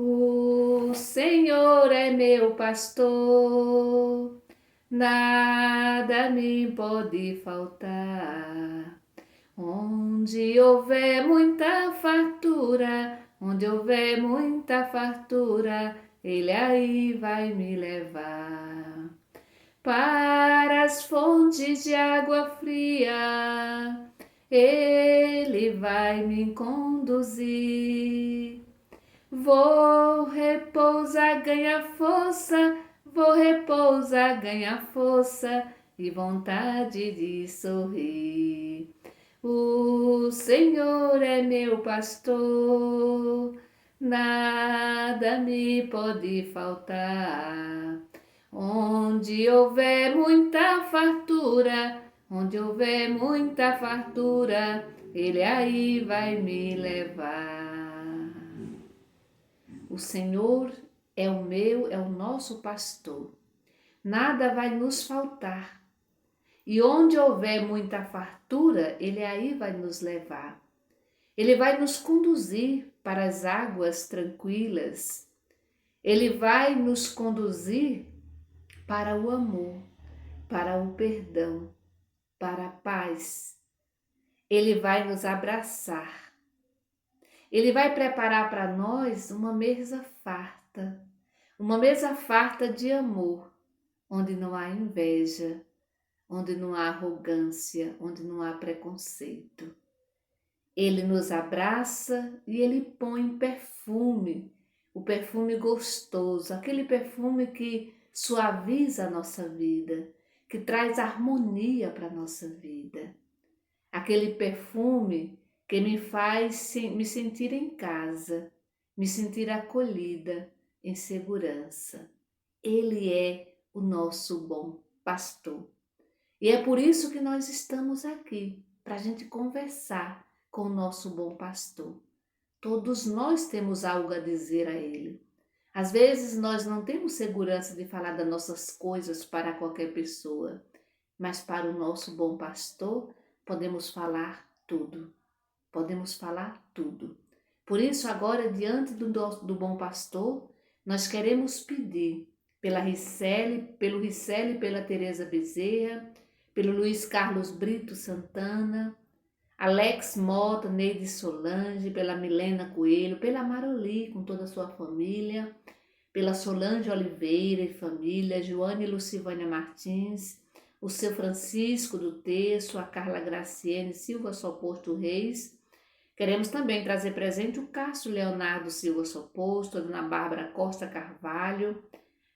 O Senhor é meu pastor, nada me pode faltar. Onde houver muita fartura, onde houver muita fartura, Ele aí vai me levar. Para as fontes de água fria, Ele vai me conduzir. Vou repousar, ganhar força, vou repousar, ganhar força e vontade de sorrir. O Senhor é meu pastor, nada me pode faltar. Onde houver muita fartura, onde houver muita fartura, Ele aí vai me levar. O Senhor é o nosso pastor. Nada vai nos faltar. E onde houver muita fartura, Ele aí vai nos levar. Ele vai nos conduzir para as águas tranquilas. Ele vai nos conduzir para o amor, para o perdão, para a paz. Ele vai nos abraçar. Ele vai preparar para nós uma mesa farta de amor, onde não há inveja, onde não há arrogância, onde não há preconceito. Ele nos abraça e Ele põe perfume, o perfume gostoso, aquele perfume que suaviza a nossa vida, que traz harmonia para a nossa vida. Aquele perfume que me faz me sentir em casa, me sentir acolhida, em segurança. Ele é o nosso bom pastor. E é por isso que nós estamos aqui, para a gente conversar com o nosso bom pastor. Todos nós temos algo a dizer a ele. Às vezes nós não temos segurança de falar das nossas coisas para qualquer pessoa, mas para o nosso bom pastor podemos falar tudo. Podemos falar tudo. Por isso, agora, diante do bom pastor, nós queremos pedir pelo Ricelli, pela Tereza Bezerra, pelo Luiz Carlos Brito Santana, Alex Mota, Neide Solange, pela Milena Coelho, pela Maroli com toda a sua família, pela Solange Oliveira e família, Joane Lucivânia Martins, o seu Francisco do Terço, a Carla Graciene Silva Soposto Reis. Queremos também trazer presente o Cássio Leonardo Silva Soposto, a dona Bárbara Costa Carvalho,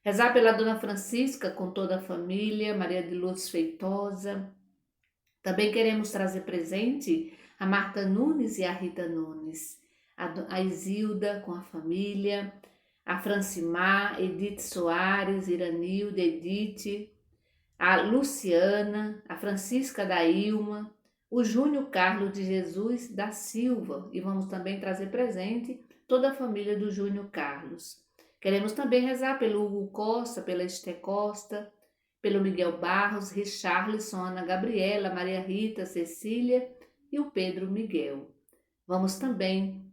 rezar pela dona Francisca com toda a família, Maria de Lourdes Feitosa. Também queremos trazer presente a Marta Nunes e a Rita Nunes, a Isilda com a família, a Francimar, Edith Soares, Iranilda, Edith, a Luciana, a Francisca da Ilma, o Júnior Carlos de Jesus da Silva, e vamos também trazer presente toda a família do Júnior Carlos. Queremos também rezar pelo Hugo Costa, pela Esté Costa, pelo Miguel Barros, Richarlison, Ana Gabriela, Maria Rita, Cecília e o Pedro Miguel. Vamos também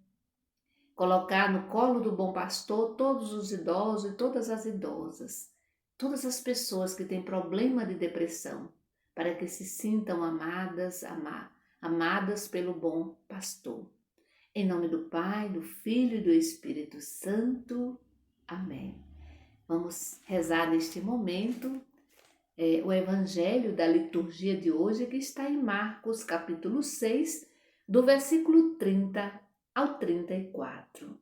colocar no colo do bom pastor todos os idosos e todas as idosas, todas as pessoas que têm problema de depressão, para que se sintam amadas pelo bom pastor. Em nome do Pai, do Filho e do Espírito Santo. Amém. Vamos rezar neste momento o Evangelho da liturgia de hoje, que está em Marcos, capítulo 6, do versículo 30 ao 34.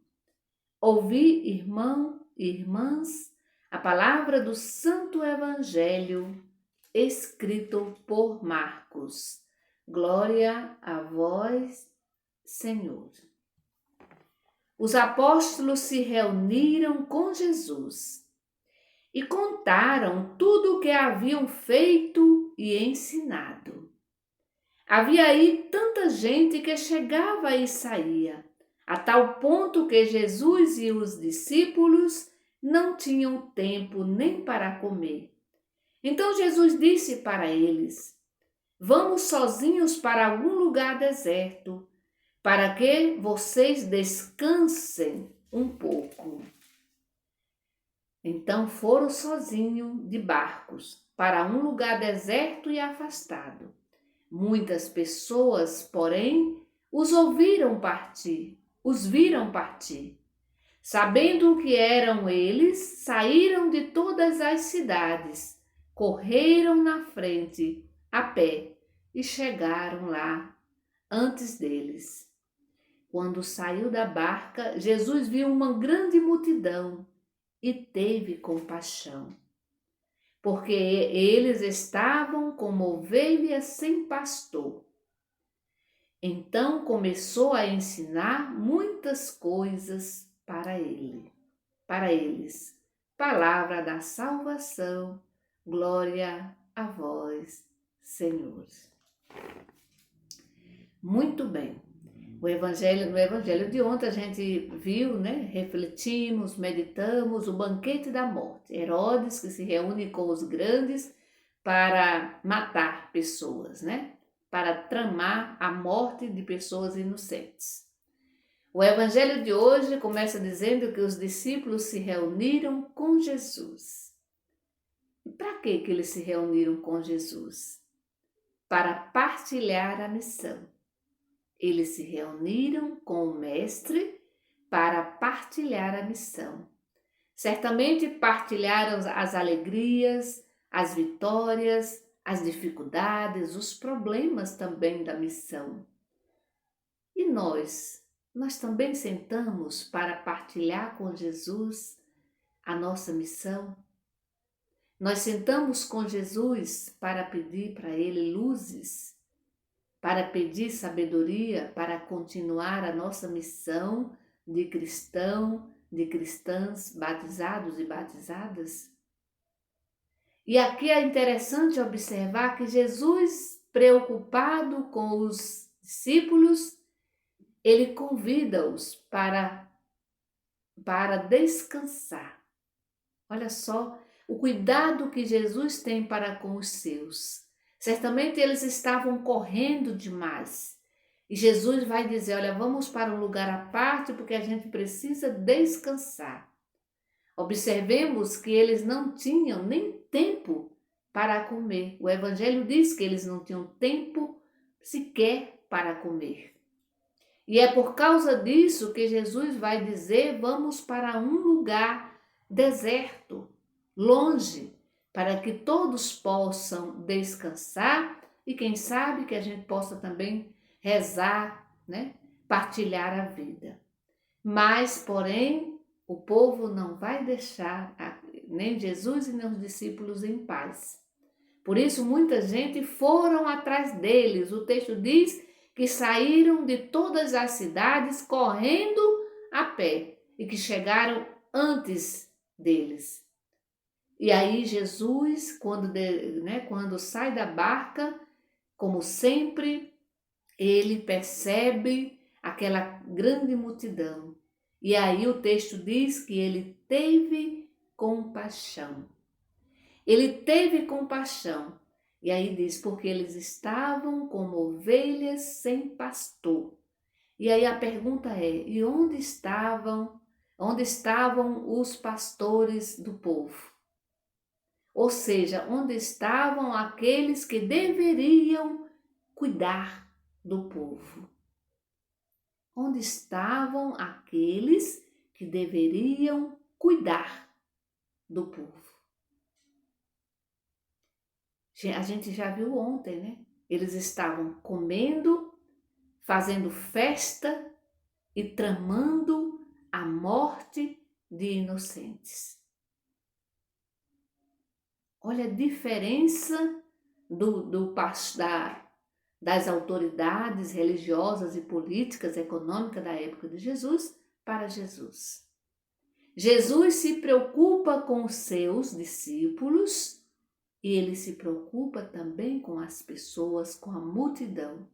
Ouvi, irmão e irmãs, a palavra do Santo Evangelho, escrito por Marcos. Glória a vós, Senhor. Os apóstolos se reuniram com Jesus e contaram tudo o que haviam feito e ensinado. Havia aí tanta gente que chegava e saía, a tal ponto que Jesus e os discípulos não tinham tempo nem para comer. Então Jesus disse para eles: vamos sozinhos para algum lugar deserto, para que vocês descansem um pouco. Então foram sozinhos de barcos para um lugar deserto e afastado. Muitas pessoas, porém, os viram partir. Sabendo que eram eles, saíram de todas as cidades, correram na frente, a pé, e chegaram lá antes deles. Quando saiu da barca, Jesus viu uma grande multidão e teve compaixão, porque eles estavam como ovelhas sem pastor. Então começou a ensinar muitas coisas para eles. Palavra da salvação, glória a vós, Senhor. Muito bem. No evangelho de ontem a gente viu, né? Refletimos, meditamos o banquete da morte. Herodes que se reúne com os grandes para matar pessoas, né? Para tramar a morte de pessoas inocentes. O evangelho de hoje começa dizendo que os discípulos se reuniram com Jesus. E para que eles se reuniram com Jesus? Para partilhar a missão. Eles se reuniram com o Mestre para partilhar a missão. Certamente partilharam as alegrias, as vitórias, as dificuldades, os problemas também da missão. E nós também sentamos para partilhar com Jesus a nossa missão? Nós sentamos com Jesus para pedir para Ele luzes, para pedir sabedoria para continuar a nossa missão de cristão, de cristãs batizados e batizadas? E aqui é interessante observar que Jesus, preocupado com os discípulos, ele convida-os para descansar. Olha só o cuidado que Jesus tem para com os seus. Certamente eles estavam correndo demais. E Jesus vai dizer, olha, vamos para um lugar à parte porque a gente precisa descansar. Observemos que eles não tinham nem tempo para comer. O Evangelho diz que eles não tinham tempo sequer para comer. E é por causa disso que Jesus vai dizer, vamos para um lugar deserto, longe, para que todos possam descansar e quem sabe que a gente possa também rezar, né? Partilhar a vida. Mas, porém, o povo não vai deixar nem Jesus e nem os discípulos em paz. Por isso, muita gente foram atrás deles. O texto diz que saíram de todas as cidades correndo a pé e que chegaram antes deles. E aí Jesus, quando sai da barca, como sempre, ele percebe aquela grande multidão. E aí o texto diz que ele teve compaixão. Ele teve compaixão. E aí diz, porque eles estavam como ovelhas sem pastor. E aí a pergunta é, e onde estavam os pastores do povo? Ou seja, onde estavam aqueles que deveriam cuidar do povo? Onde estavam aqueles que deveriam cuidar do povo? A gente já viu ontem, né? Eles estavam comendo, fazendo festa e tramando a morte de inocentes. Olha a diferença das autoridades religiosas e políticas, econômicas da época de Jesus para Jesus. Jesus se preocupa com os seus discípulos e ele se preocupa também com as pessoas, com a multidão.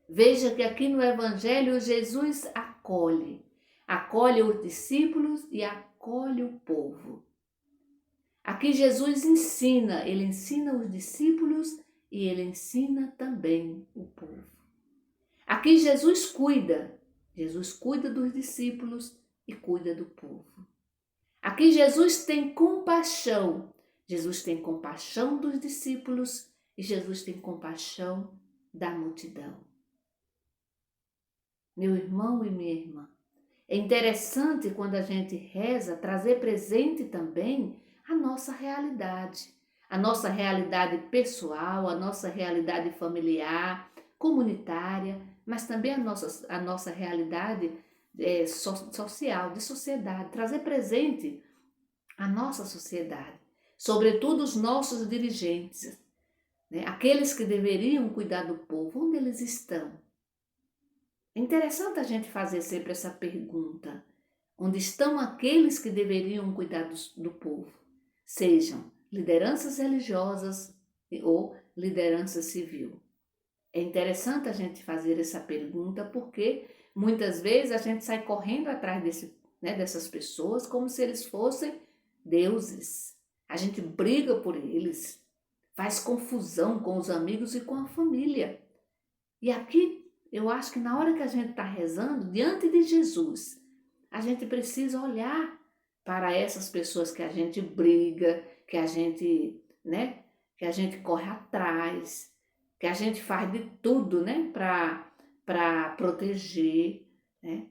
Veja que aqui no Evangelho Jesus acolhe os discípulos e acolhe o povo. Aqui Jesus ensina, ele ensina os discípulos e ele ensina também o povo. Aqui Jesus cuida dos discípulos e cuida do povo. Aqui Jesus tem compaixão. Jesus tem compaixão dos discípulos e Jesus tem compaixão da multidão. Meu irmão e minha irmã, é interessante quando a gente reza trazer presente também a nossa realidade pessoal, a nossa realidade familiar, comunitária, mas também a nossa realidade social, de sociedade, trazer presente a nossa sociedade, sobretudo os nossos dirigentes, né? Aqueles que deveriam cuidar do povo, onde eles estão? É interessante a gente fazer sempre essa pergunta. Onde estão aqueles que deveriam cuidar do povo? Sejam lideranças religiosas ou liderança civil. É interessante a gente fazer essa pergunta porque muitas vezes a gente sai correndo atrás dessas pessoas como se eles fossem deuses. A gente briga por eles, faz confusão com os amigos e com a família. E aqui eu acho que na hora que a gente está rezando, diante de Jesus, a gente precisa olhar para essas pessoas que a gente briga, que a gente, né, que a gente corre atrás, que a gente faz de tudo, né, para proteger, né?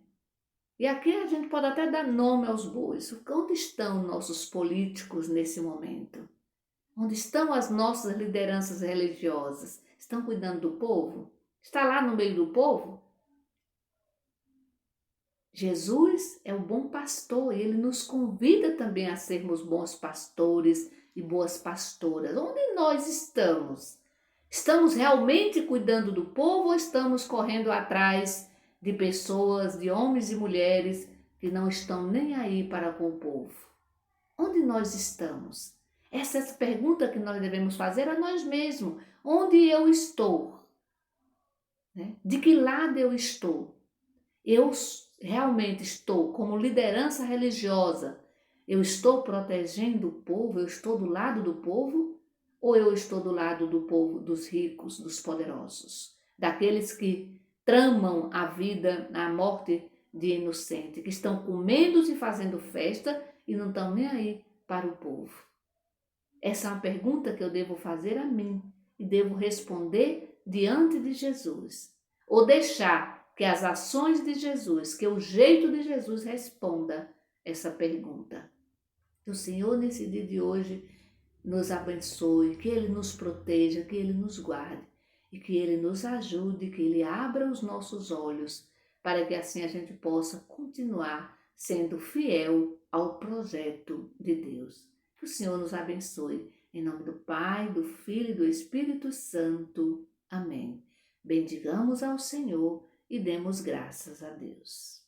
E aqui a gente pode até dar nome aos bois. Onde estão nossos políticos nesse momento? Onde estão as nossas lideranças religiosas? Estão cuidando do povo? Está lá no meio do povo? Jesus é o bom pastor e ele nos convida também a sermos bons pastores e boas pastoras. Onde nós estamos? Estamos realmente cuidando do povo ou estamos correndo atrás de pessoas, de homens e mulheres que não estão nem aí para com o povo? Onde nós estamos? Essa é a pergunta que nós devemos fazer a nós mesmos. Onde eu estou? Né? De que lado eu estou? Eu realmente estou como liderança religiosa, eu estou protegendo o povo, eu estou do lado do povo, ou eu estou do lado do povo, dos ricos, dos poderosos, daqueles que tramam a vida, a morte de inocente, que estão comendo e fazendo festa e não estão nem aí para o povo? Essa é uma pergunta que eu devo fazer a mim e devo responder diante de Jesus, ou deixar que as ações de Jesus, que o jeito de Jesus responda essa pergunta. Que o Senhor, nesse dia de hoje, nos abençoe, que Ele nos proteja, que Ele nos guarde e que Ele nos ajude, que Ele abra os nossos olhos para que assim a gente possa continuar sendo fiel ao projeto de Deus. Que o Senhor nos abençoe. Em nome do Pai, do Filho e do Espírito Santo. Amém. Bendigamos ao Senhor e demos graças a Deus.